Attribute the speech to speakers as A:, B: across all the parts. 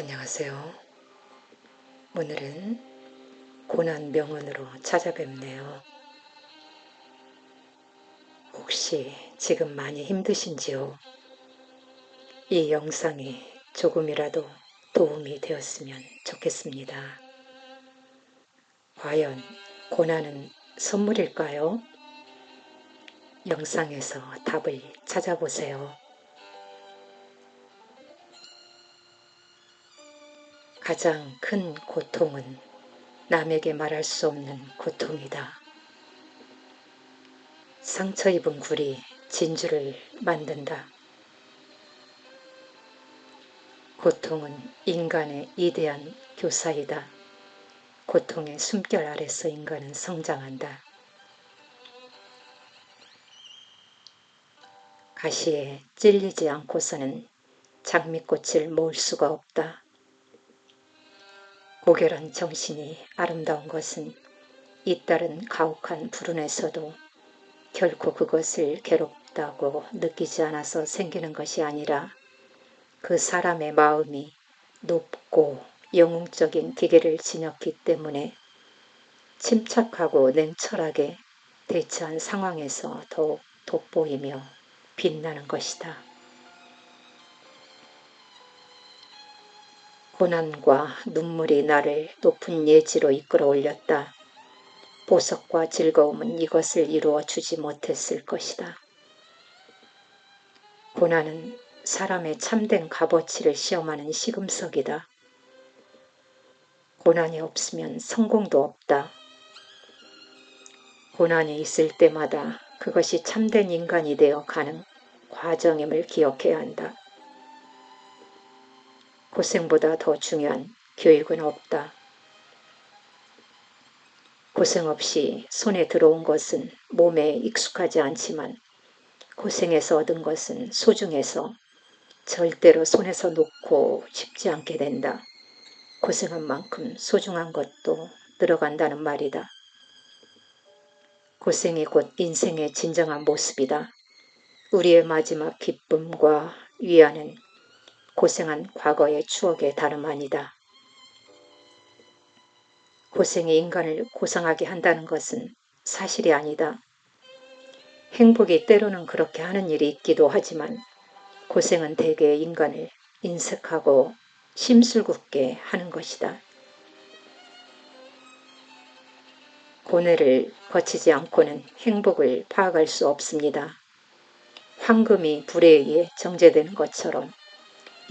A: 안녕하세요. 오늘은 고난 명언으로 찾아뵙네요. 혹시 지금 많이 힘드신지요? 이 영상이 조금이라도 도움이 되었으면 좋겠습니다. 과연 고난은 선물일까요? 영상에서 답을 찾아보세요. 가장 큰 고통은 남에게 말할 수 없는 고통이다. 상처 입은 굴이 진주를 만든다. 고통은 인간의 이대한 교사이다. 고통의 숨결 아래서 인간은 성장한다. 가시에 찔리지 않고서는 장미꽃을 모을 수가 없다. 고결한 정신이 아름다운 것은 잇따른 가혹한 불운에서도 결코 그것을 괴롭다고 느끼지 않아서 생기는 것이 아니라 그 사람의 마음이 높고 영웅적인 기계를 지녔기 때문에 침착하고 냉철하게 대처한 상황에서 더욱 돋보이며 빛나는 것이다. 고난과 눈물이 나를 높은 예지로 이끌어 올렸다. 보석과 즐거움은 이것을 이루어 주지 못했을 것이다. 고난은 사람의 참된 값어치를 시험하는 시금석이다. 고난이 없으면 성공도 없다. 고난이 있을 때마다 그것이 참된 인간이 되어 가는 과정임을 기억해야 한다. 고생보다 더 중요한 교육은 없다. 고생 없이 손에 들어온 것은 몸에 익숙하지 않지만 고생해서 얻은 것은 소중해서 절대로 손에서 놓고 싶지 않게 된다. 고생한 만큼 소중한 것도 늘어간다는 말이다. 고생이 곧 인생의 진정한 모습이다. 우리의 마지막 기쁨과 위안은 고생한 과거의 추억의 다름 아니다. 고생이 인간을 고상하게 한다는 것은 사실이 아니다. 행복이 때로는 그렇게 하는 일이 있기도 하지만 고생은 대개 인간을 인색하고 심술궂게 하는 것이다. 고뇌를 거치지 않고는 행복을 파악할 수 없습니다. 황금이 불에 의해 정제되는 것처럼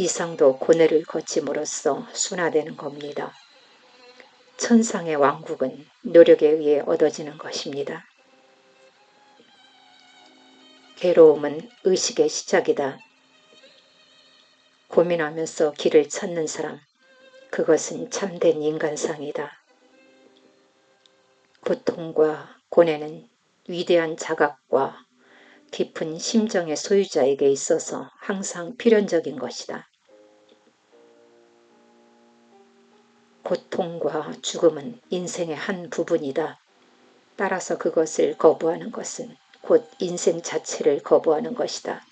A: 이상도 고뇌를 거침으로써 순화되는 겁니다. 천상의 왕국은 노력에 의해 얻어지는 것입니다. 괴로움은 의식의 시작이다. 고민하면서 길을 찾는 사람, 그것은 참된 인간상이다. 고통과 고뇌는 위대한 자각과 깊은 심정의 소유자에게 있어서 항상 필연적인 것이다. 고통과 죽음은 인생의 한 부분이다. 따라서 그것을 거부하는 것은 곧 인생 자체를 거부하는 것이다.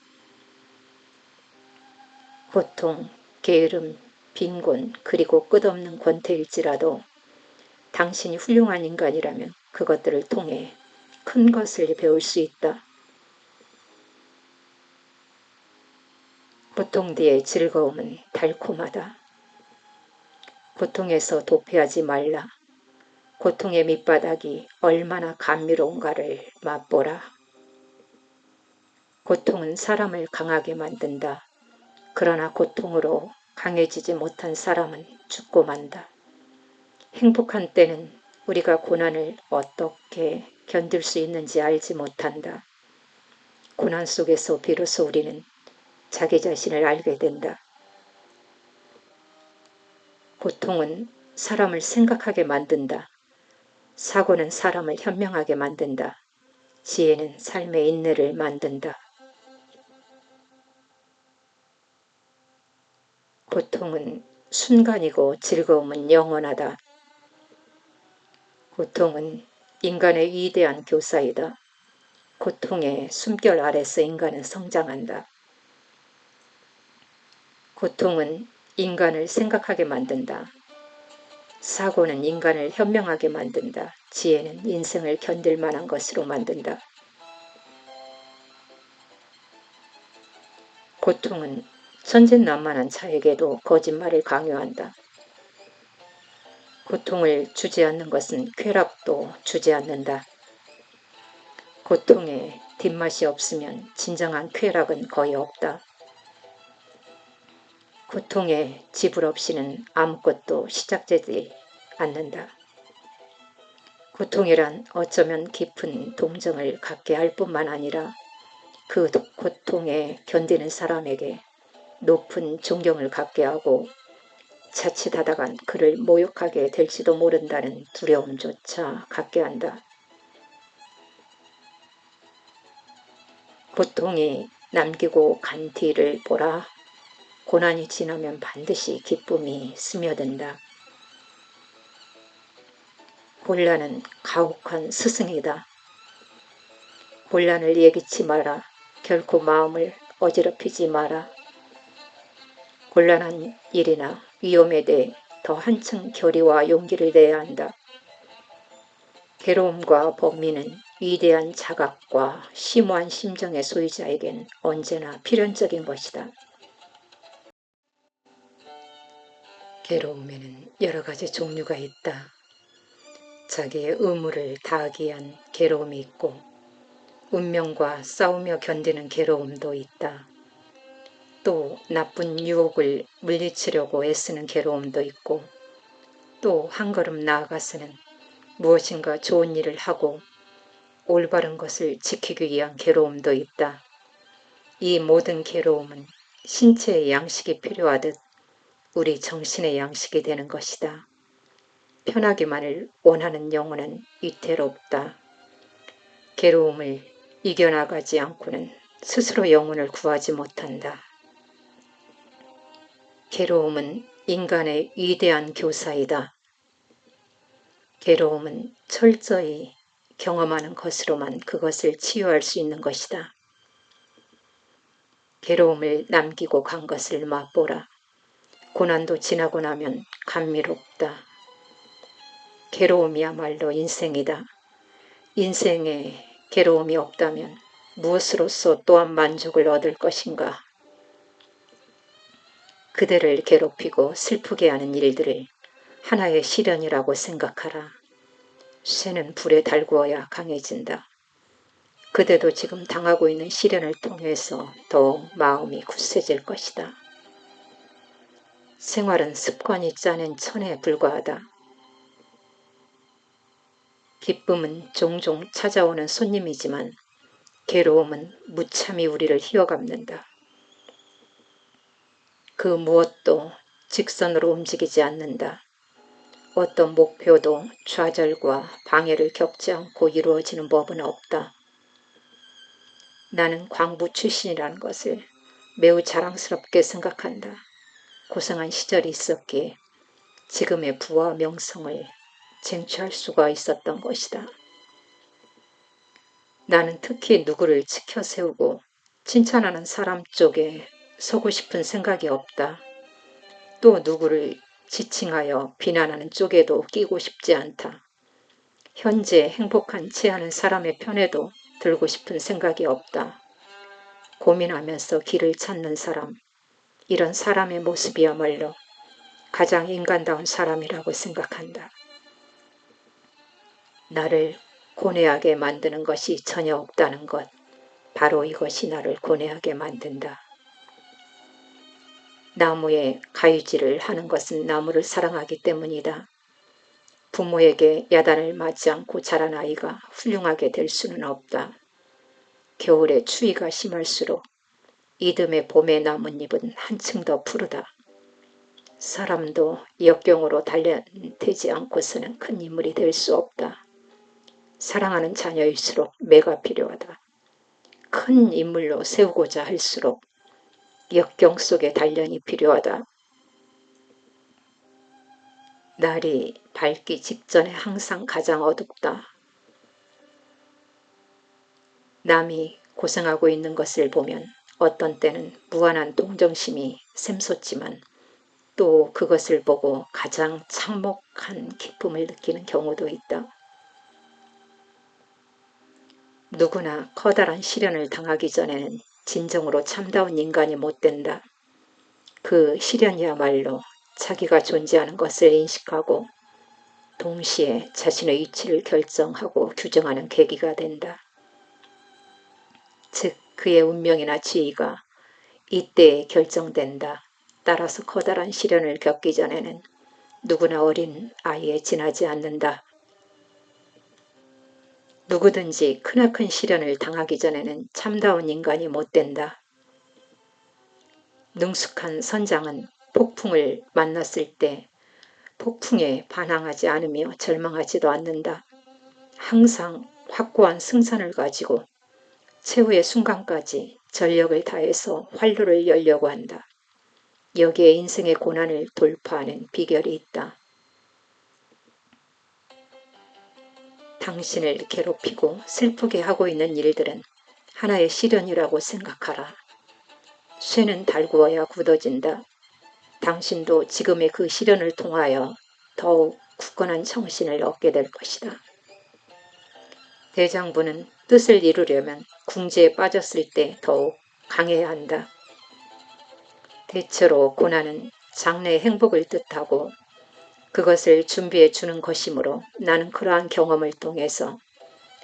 A: 고통, 게으름, 빈곤, 그리고 끝없는 권태일지라도 당신이 훌륭한 인간이라면 그것들을 통해 큰 것을 배울 수 있다. 고통 뒤의 즐거움은 달콤하다. 고통에서 도피하지 말라. 고통의 밑바닥이 얼마나 감미로운가를 맛보라. 고통은 사람을 강하게 만든다. 그러나 고통으로 강해지지 못한 사람은 죽고 만다. 행복한 때는 우리가 고난을 어떻게 견딜 수 있는지 알지 못한다. 고난 속에서 비로소 우리는 자기 자신을 알게 된다. 고통은 사람을 생각하게 만든다. 사고는 사람을 현명하게 만든다. 지혜는 삶의 인내를 만든다. 고통은 순간이고 즐거움은 영원하다. 고통은 인간의 위대한 교사이다. 고통의 숨결 아래서 인간은 성장한다. 고통은 인간을 생각하게 만든다. 사고는 인간을 현명하게 만든다. 지혜는 인생을 견딜 만한 것으로 만든다. 고통은 천진난만한 자에게도 거짓말을 강요한다. 고통을 주지 않는 것은 쾌락도 주지 않는다. 고통에 뒷맛이 없으면 진정한 쾌락은 거의 없다. 고통에 지불 없이는 아무것도 시작되지 않는다. 고통이란 어쩌면 깊은 동정을 갖게 할 뿐만 아니라 그 고통에 견디는 사람에게 높은 존경을 갖게 하고 자칫하다간 그를 모욕하게 될지도 모른다는 두려움조차 갖게 한다. 고통이 남기고 간 뒤를 보라. 고난이 지나면 반드시 기쁨이 스며든다. 곤란은 가혹한 스승이다. 곤란을 예기치 마라. 결코 마음을 어지럽히지 마라. 곤란한 일이나 위험에 대해 더 한층 결의와 용기를 내야 한다. 괴로움과 범민은 위대한 자각과 심오한 심정의 소유자에겐 언제나 필연적인 것이다. 괴로움에는 여러 가지 종류가 있다. 자기의 의무를 다하기 위한 괴로움이 있고 운명과 싸우며 견디는 괴로움도 있다. 또 나쁜 유혹을 물리치려고 애쓰는 괴로움도 있고 또 한 걸음 나아가서는 무엇인가 좋은 일을 하고 올바른 것을 지키기 위한 괴로움도 있다. 이 모든 괴로움은 신체의 양식이 필요하듯 우리 정신의 양식이 되는 것이다. 편하기만을 원하는 영혼은 위태롭다. 괴로움을 이겨나가지 않고는 스스로 영혼을 구하지 못한다. 괴로움은 인간의 위대한 교사이다. 괴로움은 철저히 경험하는 것으로만 그것을 치유할 수 있는 것이다. 괴로움을 남기고 간 것을 맛보라. 고난도 지나고 나면 감미롭다. 괴로움이야말로 인생이다. 인생에 괴로움이 없다면 무엇으로서 또한 만족을 얻을 것인가. 그대를 괴롭히고 슬프게 하는 일들을 하나의 시련이라고 생각하라. 쇠는 불에 달구어야 강해진다. 그대도 지금 당하고 있는 시련을 통해서 더욱 마음이 굳세질 것이다. 생활은 습관이 짜낸 천에 불과하다. 기쁨은 종종 찾아오는 손님이지만 괴로움은 무참히 우리를 휘어감는다. 그 무엇도 직선으로 움직이지 않는다. 어떤 목표도 좌절과 방해를 겪지 않고 이루어지는 법은 없다. 나는 광부 출신이라는 것을 매우 자랑스럽게 생각한다. 고생한 시절이 있었기에 지금의 부와 명성을 쟁취할 수가 있었던 것이다. 나는 특히 누구를 치켜 세우고 칭찬하는 사람 쪽에 서고 싶은 생각이 없다. 또 누구를 지칭하여 비난하는 쪽에도 끼고 싶지 않다. 현재 행복한 채 하는 사람의 편에도 들고 싶은 생각이 없다. 고민하면서 길을 찾는 사람, 이런 사람의 모습이야말로 가장 인간다운 사람이라고 생각한다. 나를 고뇌하게 만드는 것이 전혀 없다는 것, 바로 이것이 나를 고뇌하게 만든다. 나무에 가위질을 하는 것은 나무를 사랑하기 때문이다. 부모에게 야단을 맞지 않고 자란 아이가 훌륭하게 될 수는 없다. 겨울에 추위가 심할수록 이듬해 봄의 나뭇잎은 한층 더 푸르다. 사람도 역경으로 단련되지 않고서는 큰 인물이 될 수 없다. 사랑하는 자녀일수록 매가 필요하다. 큰 인물로 세우고자 할수록 역경 속의 단련이 필요하다. 날이 밝기 직전에 항상 가장 어둡다. 남이 고생하고 있는 것을 보면 어떤 때는 무한한 동정심이 샘솟지만 또 그것을 보고 가장 참혹한 기쁨을 느끼는 경우도 있다. 누구나 커다란 시련을 당하기 전에는 진정으로 참다운 인간이 못 된다. 그 시련이야말로 자기가 존재하는 것을 인식하고 동시에 자신의 위치를 결정하고 규정하는 계기가 된다. 즉 그의 운명이나 지위가 이때에 결정된다. 따라서 커다란 시련을 겪기 전에는 누구나 어린 아이에 지나지 않는다. 누구든지 크나큰 시련을 당하기 전에는 참다운 인간이 못 된다. 능숙한 선장은 폭풍을 만났을 때 폭풍에 반항하지 않으며 절망하지도 않는다. 항상 확고한 승산을 가지고 최후의 순간까지 전력을 다해서 활로를 열려고 한다. 여기에 인생의 고난을 돌파하는 비결이 있다. 당신을 괴롭히고 슬프게 하고 있는 일들은 하나의 시련이라고 생각하라. 쇠는 달구어야 굳어진다. 당신도 지금의 그 시련을 통하여 더욱 굳건한 정신을 얻게 될 것이다. 대장부는 뜻을 이루려면 궁지에 빠졌을 때 더욱 강해야 한다. 대체로 고난은 장래의 행복을 뜻하고 그것을 준비해 주는 것이므로 나는 그러한 경험을 통해서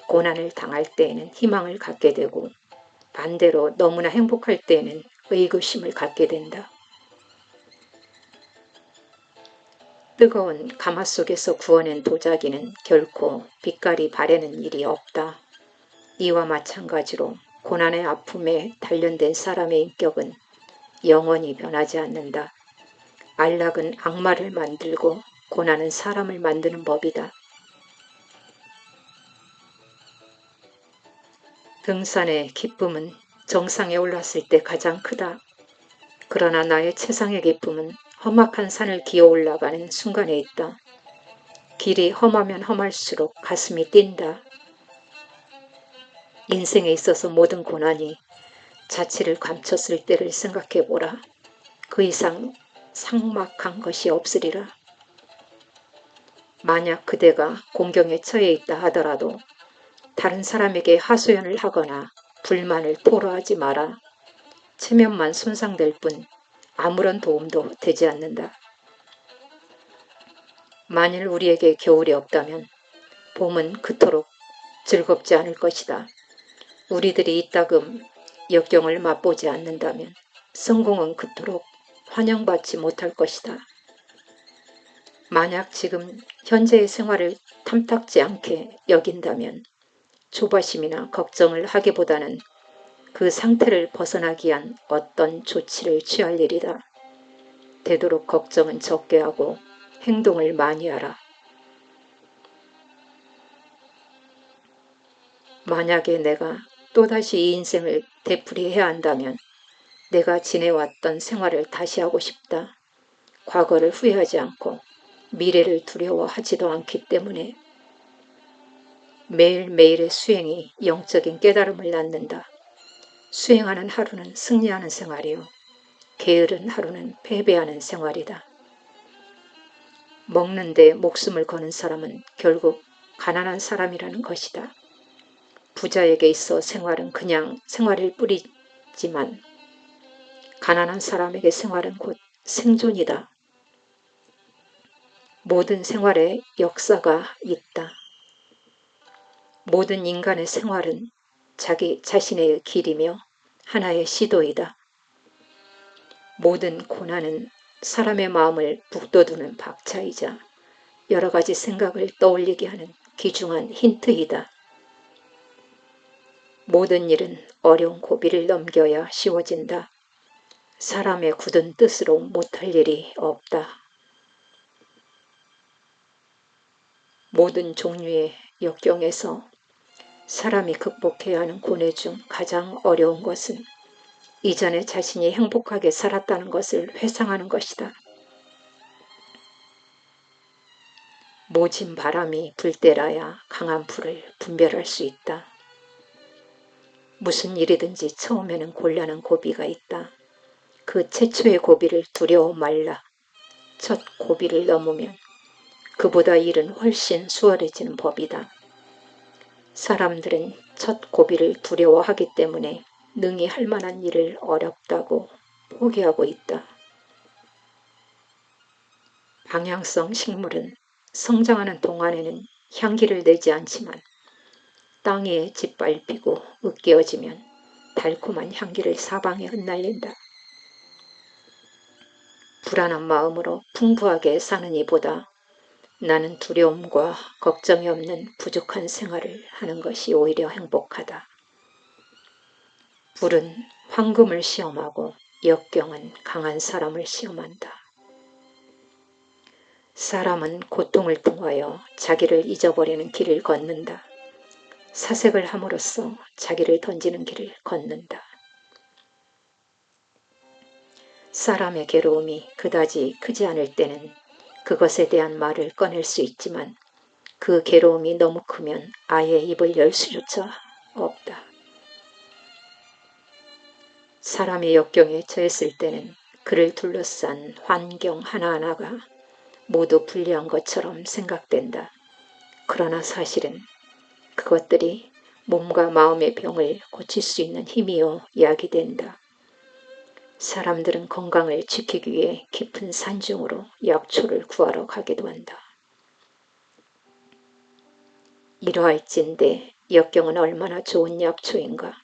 A: 고난을 당할 때에는 희망을 갖게 되고 반대로 너무나 행복할 때에는 의구심을 갖게 된다. 뜨거운 가마 속에서 구워낸 도자기는 결코 빛깔이 바래는 일이 없다. 이와 마찬가지로 고난의 아픔에 단련된 사람의 인격은 영원히 변하지 않는다. 안락은 악마를 만들고 고난은 사람을 만드는 법이다. 등산의 기쁨은 정상에 올랐을 때 가장 크다. 그러나 나의 최상의 기쁨은 험악한 산을 기어 올라가는 순간에 있다. 길이 험하면 험할수록 가슴이 뛴다. 인생에 있어서 모든 고난이 자취를 감췄을 때를 생각해보라. 그 이상 삭막한 것이 없으리라. 만약 그대가 공경에 처해 있다 하더라도 다른 사람에게 하소연을 하거나 불만을 토로하지 마라. 체면만 손상될 뿐 아무런 도움도 되지 않는다. 만일 우리에게 겨울이 없다면 봄은 그토록 즐겁지 않을 것이다. 우리들이 이따금 역경을 맛보지 않는다면 성공은 그토록 환영받지 못할 것이다. 만약 지금 현재의 생활을 탐탁지 않게 여긴다면 조바심이나 걱정을 하기보다는 그 상태를 벗어나기 위한 어떤 조치를 취할 일이다. 되도록 걱정은 적게 하고 행동을 많이 하라. 만약에 내가 또다시 이 인생을 되풀이해야 한다면 내가 지내왔던 생활을 다시 하고 싶다. 과거를 후회하지 않고 미래를 두려워하지도 않기 때문에 매일매일의 수행이 영적인 깨달음을 낳는다. 수행하는 하루는 승리하는 생활이요. 게으른 하루는 패배하는 생활이다. 먹는데 목숨을 거는 사람은 결국 가난한 사람이라는 것이다. 부자에게 있어 생활은 그냥 생활일 뿐이지만 가난한 사람에게 생활은 곧 생존이다. 모든 생활에 역사가 있다. 모든 인간의 생활은 자기 자신의 길이며 하나의 시도이다. 모든 고난은 사람의 마음을 북돋우는 박차이자 여러 가지 생각을 떠올리게 하는 귀중한 힌트이다. 모든 일은 어려운 고비를 넘겨야 쉬워진다. 사람의 굳은 뜻으로 못할 일이 없다. 모든 종류의 역경에서 사람이 극복해야 하는 고뇌 중 가장 어려운 것은 이전에 자신이 행복하게 살았다는 것을 회상하는 것이다. 모진 바람이 불 때라야 강한 불을 분별할 수 있다. 무슨 일이든지 처음에는 곤란한 고비가 있다. 그 최초의 고비를 두려워 말라. 첫 고비를 넘으면 그보다 일은 훨씬 수월해지는 법이다. 사람들은 첫 고비를 두려워하기 때문에 능히 할 만한 일을 어렵다고 포기하고 있다. 방향성 식물은 성장하는 동안에는 향기를 내지 않지만 땅 위에 짓밟히고 으깨어지면 달콤한 향기를 사방에 흩날린다. 불안한 마음으로 풍부하게 사는 이보다 나는 두려움과 걱정이 없는 부족한 생활을 하는 것이 오히려 행복하다. 불은 황금을 시험하고 역경은 강한 사람을 시험한다. 사람은 고통을 통하여 자기를 잊어버리는 길을 걷는다. 사색을 함으로써 자기를 던지는 길을 걷는다. 사람의 괴로움이 그다지 크지 않을 때는 그것에 대한 말을 꺼낼 수 있지만 그 괴로움이 너무 크면 아예 입을 열 수조차 없다. 사람이 역경에 처했을 때는 그를 둘러싼 환경 하나하나가 모두 불리한 것처럼 생각된다. 그러나 사실은 그것들이 몸과 마음의 병을 고칠 수 있는 힘이요 약이 된다. 사람들은 건강을 지키기 위해 깊은 산중으로 약초를 구하러 가기도 한다. 이러할진대 역경은 얼마나 좋은 약초인가.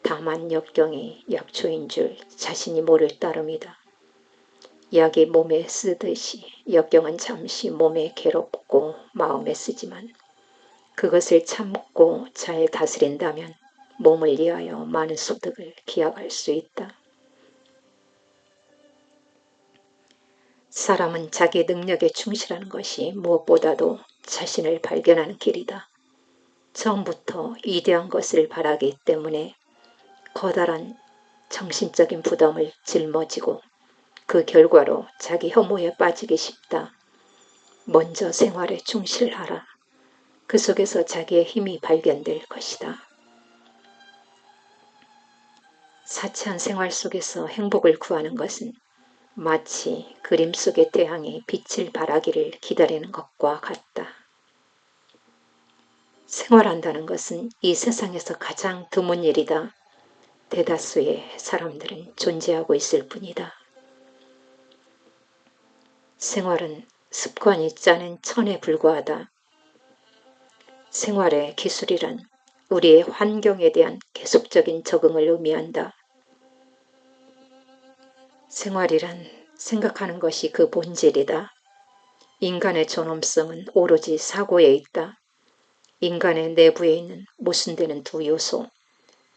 A: 다만 역경이 약초인 줄 자신이 모를 따름이다. 약이 몸에 쓰듯이 역경은 잠시 몸에 괴롭고 마음에 쓰지만 그것을 참고 잘 다스린다면 몸을 위하여 많은 소득을 기약할 수 있다. 사람은 자기 능력에 충실하는 것이 무엇보다도 자신을 발견하는 길이다. 처음부터 위대한 것을 바라기 때문에 커다란 정신적인 부담을 짊어지고 그 결과로 자기 혐오에 빠지기 쉽다. 먼저 생활에 충실하라. 그 속에서 자기의 힘이 발견될 것이다. 사치한 생활 속에서 행복을 구하는 것은 마치 그림 속의 태양이 빛을 발하기를 기다리는 것과 같다. 생활한다는 것은 이 세상에서 가장 드문 일이다. 대다수의 사람들은 존재하고 있을 뿐이다. 생활은 습관이 짜낸 천에 불과하다. 생활의 기술이란 우리의 환경에 대한 계속적인 적응을 의미한다. 생활이란 생각하는 것이 그 본질이다. 인간의 존엄성은 오로지 사고에 있다. 인간의 내부에 있는 모순되는 두 요소,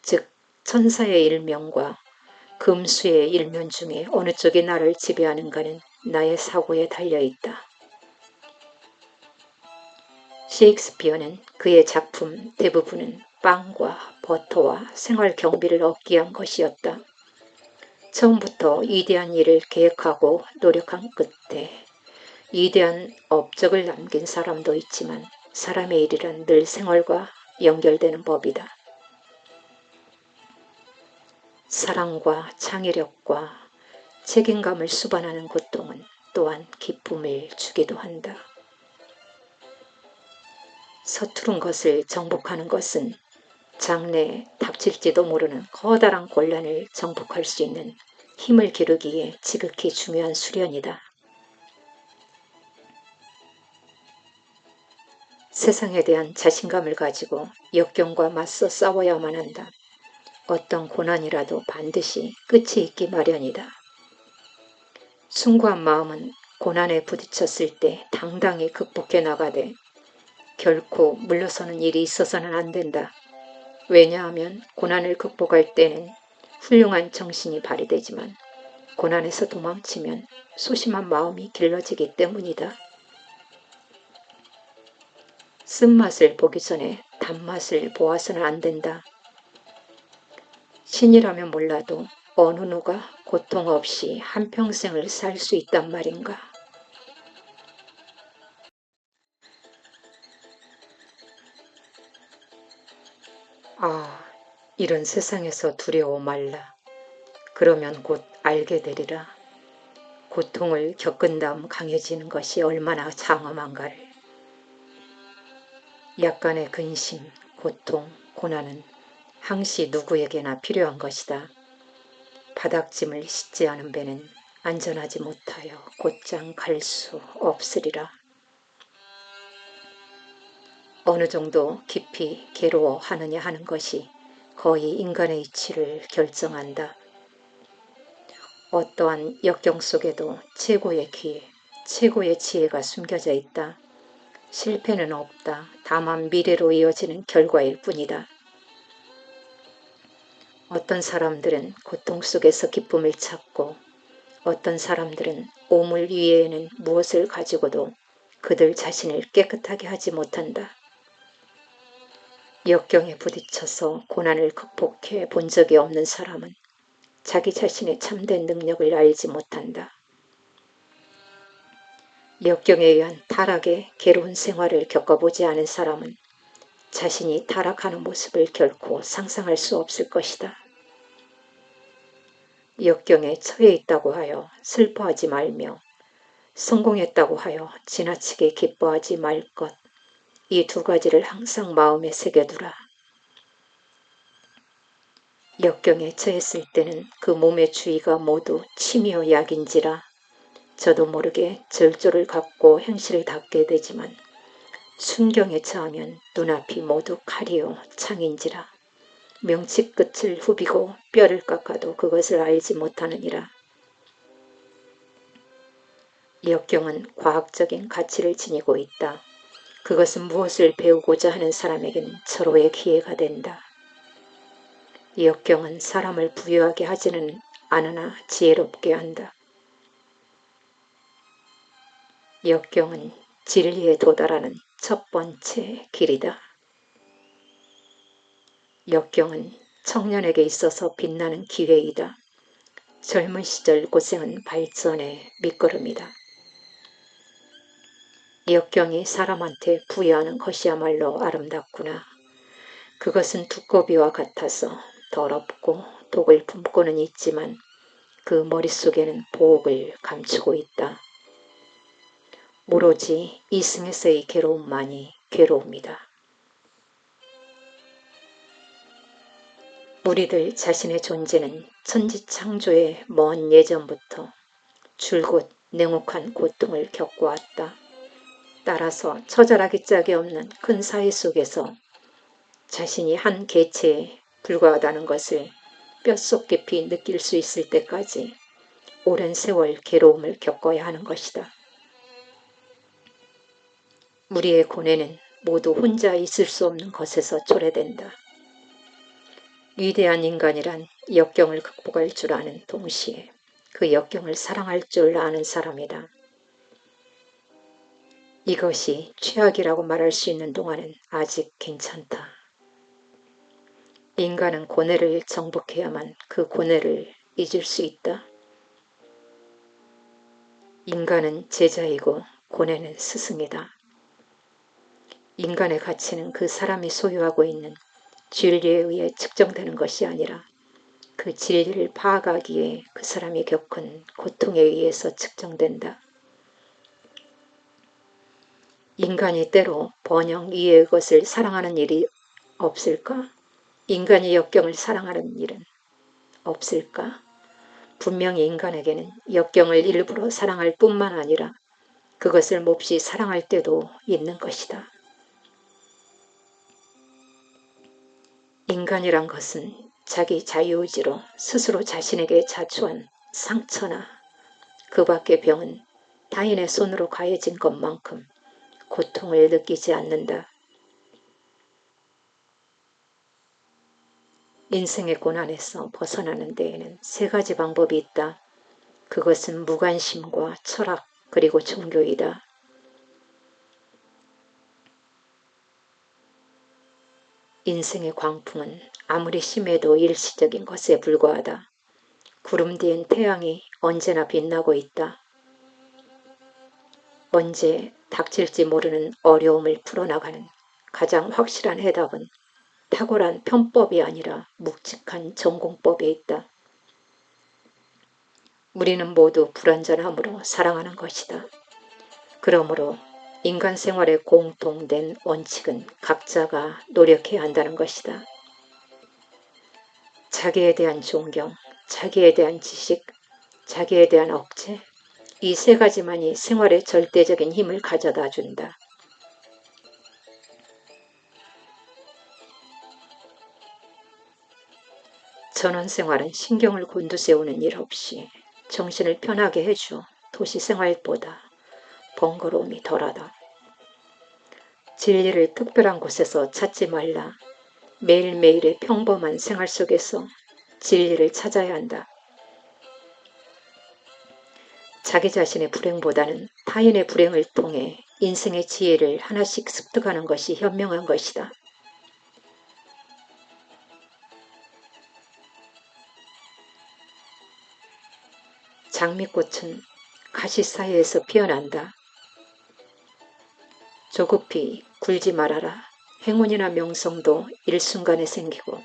A: 즉 천사의 일면과 금수의 일면 중에 어느 쪽이 나를 지배하는가는 나의 사고에 달려있다. 셰익스피어는 그의 작품 대부분은 빵과 버터와 생활 경비를 얻기 위한 것이었다. 처음부터 위대한 일을 계획하고 노력한 끝에 위대한 업적을 남긴 사람도 있지만 사람의 일이란 늘 생활과 연결되는 법이다. 사랑과 창의력과 책임감을 수반하는 고통은 또한 기쁨을 주기도 한다. 서투른 것을 정복하는 것은 장래에 닥칠지도 모르는 커다란 곤란을 정복할 수 있는 힘을 기르기에 지극히 중요한 수련이다. 세상에 대한 자신감을 가지고 역경과 맞서 싸워야만 한다. 어떤 고난이라도 반드시 끝이 있기 마련이다. 숭고한 마음은 고난에 부딪혔을 때 당당히 극복해 나가되 결코 물러서는 일이 있어서는 안 된다. 왜냐하면 고난을 극복할 때는 훌륭한 정신이 발휘되지만 고난에서 도망치면 소심한 마음이 길러지기 때문이다. 쓴맛을 보기 전에 단맛을 보아서는 안 된다. 신이라면 몰라도 어느 누가 고통 없이 한평생을 살 수 있단 말인가. 아, 이런 세상에서 두려워 말라. 그러면 곧 알게 되리라. 고통을 겪은 다음 강해지는 것이 얼마나 장엄한가를. 약간의 근심, 고통, 고난은 항시 누구에게나 필요한 것이다. 바닥짐을 싣지 않은 배는 안전하지 못하여 곧장 갈 수 없으리라. 어느 정도 깊이 괴로워하느냐 하는 것이 거의 인간의 이치를 결정한다. 어떠한 역경 속에도 최고의 기회, 최고의 지혜가 숨겨져 있다. 실패는 없다. 다만 미래로 이어지는 결과일 뿐이다. 어떤 사람들은 고통 속에서 기쁨을 찾고 어떤 사람들은 오물 위에는 무엇을 가지고도 그들 자신을 깨끗하게 하지 못한다. 역경에 부딪혀서 고난을 극복해 본 적이 없는 사람은 자기 자신의 참된 능력을 알지 못한다. 역경에 의한 타락의 괴로운 생활을 겪어보지 않은 사람은 자신이 타락하는 모습을 결코 상상할 수 없을 것이다. 역경에 처해 있다고 하여 슬퍼하지 말며 성공했다고 하여 지나치게 기뻐하지 말 것. 이 두 가지를 항상 마음에 새겨두라. 역경에 처했을 때는 그 몸의 주위가 모두 침이요 약인지라 저도 모르게 절조를 갖고 행실을 닦게 되지만 순경에 처하면 눈앞이 모두 칼이요 창인지라 명치 끝을 후비고 뼈를 깎아도 그것을 알지 못하느니라. 역경은 과학적인 가치를 지니고 있다. 그것은 무엇을 배우고자 하는 사람에게는 절호의 기회가 된다. 역경은 사람을 부유하게 하지는 않으나 지혜롭게 한다. 역경은 진리에 도달하는 첫 번째 길이다. 역경은 청년에게 있어서 빛나는 기회이다. 젊은 시절 고생은 발전의 밑거름이다. 역경이 사람한테 부여하는 것이야말로 아름답구나. 그것은 두꺼비와 같아서 더럽고 독을 품고는 있지만 그 머릿속에는 보옥을 감추고 있다. 오로지 이승에서의 괴로움만이 괴로움이다. 우리들 자신의 존재는 천지창조의 먼 예전부터 줄곧 냉혹한 고통을 겪어왔다. 따라서 처절하기 짝이 없는 큰 사회 속에서 자신이 한 개체에 불과하다는 것을 뼛속 깊이 느낄 수 있을 때까지 오랜 세월 괴로움을 겪어야 하는 것이다. 우리의 고뇌는 모두 혼자 있을 수 없는 것에서 초래된다. 위대한 인간이란 역경을 극복할 줄 아는 동시에 그 역경을 사랑할 줄 아는 사람이다. 이것이 최악이라고 말할 수 있는 동안은 아직 괜찮다. 인간은 고뇌를 정복해야만 그 고뇌를 잊을 수 있다. 인간은 제자이고 고뇌는 스승이다. 인간의 가치는 그 사람이 소유하고 있는 진리에 의해 측정되는 것이 아니라 그 진리를 파악하기에 그 사람이 겪은 고통에 의해서 측정된다. 인간이 때로 번영 이외의 것을 사랑하는 일이 없을까? 인간이 역경을 사랑하는 일은 없을까? 분명히 인간에게는 역경을 일부러 사랑할 뿐만 아니라 그것을 몹시 사랑할 때도 있는 것이다. 인간이란 것은 자기 자유의지로 스스로 자신에게 자초한 상처나 그 밖의 병은 타인의 손으로 가해진 것만큼 고통을 느끼지 않는다. 인생의 고난에서 벗어나는 데에는 세 가지 방법이 있다. 그것은 무관심과 철학 그리고 종교이다. 인생의 광풍은 아무리 심해도 일시적인 것에 불과하다. 구름 뒤엔 태양이 언제나 빛나고 있다. 언제 닥칠지 모르는 어려움을 풀어나가는 가장 확실한 해답은 탁월한 편법이 아니라 묵직한 전공법에 있다. 우리는 모두 불완전함으로 사랑하는 것이다. 그러므로 인간 생활의 공통된 원칙은 각자가 노력해야 한다는 것이다. 자기에 대한 존경, 자기에 대한 지식, 자기에 대한 억제, 이 세 가지만이 생활에 절대적인 힘을 가져다 준다. 전원생활은 신경을 곤두세우는 일 없이 정신을 편하게 해줘 도시 생활보다 번거로움이 덜하다. 진리를 특별한 곳에서 찾지 말라. 매일매일의 평범한 생활 속에서 진리를 찾아야 한다. 자기 자신의 불행보다는 타인의 불행을 통해 인생의 지혜를 하나씩 습득하는 것이 현명한 것이다. 장미꽃은 가시 사이에서 피어난다. 조급히 굴지 말아라. 행운이나 명성도 일순간에 생기고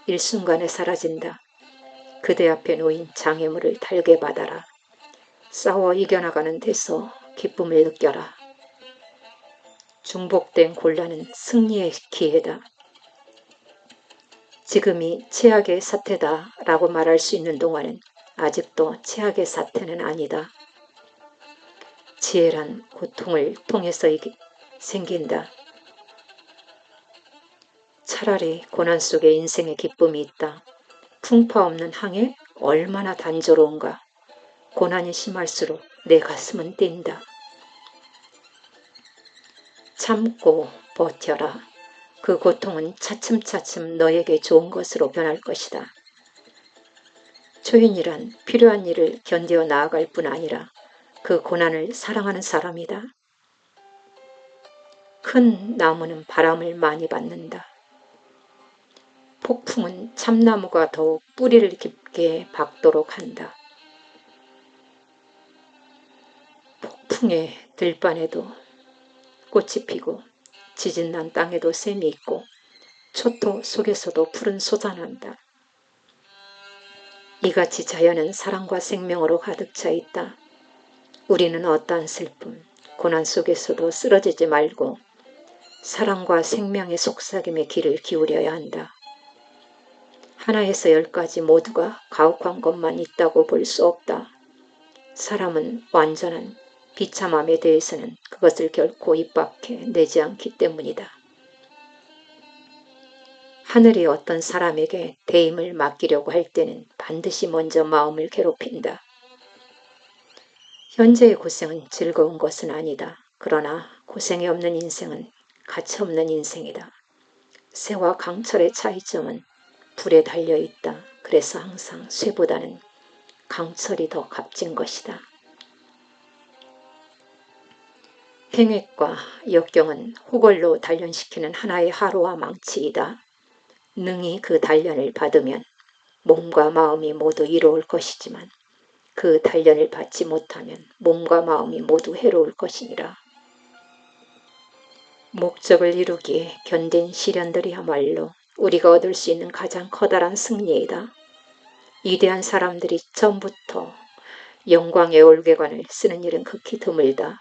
A: 일순간에 사라진다. 그대 앞에 놓인 장애물을 달게 받아라. 싸워 이겨나가는 데서 기쁨을 느껴라. 중복된 곤란은 승리의 기회다. 지금이 최악의 사태다 라고 말할 수 있는 동안은 아직도 최악의 사태는 아니다. 지혜란 고통을 통해서 생긴다. 차라리 고난 속에 인생의 기쁨이 있다. 풍파 없는 항해 얼마나 단조로운가. 고난이 심할수록 내 가슴은 뛴다. 참고 버텨라. 그 고통은 차츰차츰 너에게 좋은 것으로 변할 것이다. 초인이란 필요한 일을 견디어 나아갈 뿐 아니라 그 고난을 사랑하는 사람이다. 큰 나무는 바람을 많이 받는다. 폭풍은 참나무가 더욱 뿌리를 깊게 박도록 한다. 폭풍의 들판에도 꽃이 피고 지진난 땅에도 샘이 있고 초토 속에서도 풀은 솟아난다. 이같이 자연은 사랑과 생명으로 가득 차 있다. 우리는 어떠한 슬픔, 고난 속에서도 쓰러지지 말고 사랑과 생명의 속삭임에 귀를 기울여야 한다. 하나에서 10까지 모두가 가혹한 것만 있다고 볼 수 없다. 사람은 완전한 비참함에 대해서는 그것을 결코 입 밖에 내지 않기 때문이다. 하늘이 어떤 사람에게 대임을 맡기려고 할 때는 반드시 먼저 마음을 괴롭힌다. 현재의 고생은 즐거운 것은 아니다. 그러나 고생이 없는 인생은 가치없는 인생이다. 쇠와 강철의 차이점은 불에 달려있다. 그래서 항상 쇠보다는 강철이 더 값진 것이다. 행획과 역경은 호걸로 단련시키는 하나의 하루와 망치이다. 능히 그 단련을 받으면 몸과 마음이 모두 이로울 것이지만 그 단련을 받지 못하면 몸과 마음이 모두 해로울 것이니라. 목적을 이루기에 견딘 시련들이야말로 우리가 얻을 수 있는 가장 커다란 승리이다. 위대한 사람들이 처음부터 영광의 올개관을 쓰는 일은 극히 드물다.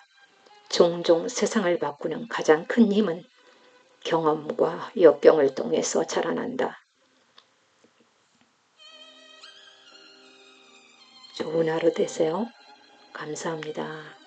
A: 종종 세상을 바꾸는 가장 큰 힘은 경험과 역경을 통해서 자라난다. 좋은 하루 되세요. 감사합니다.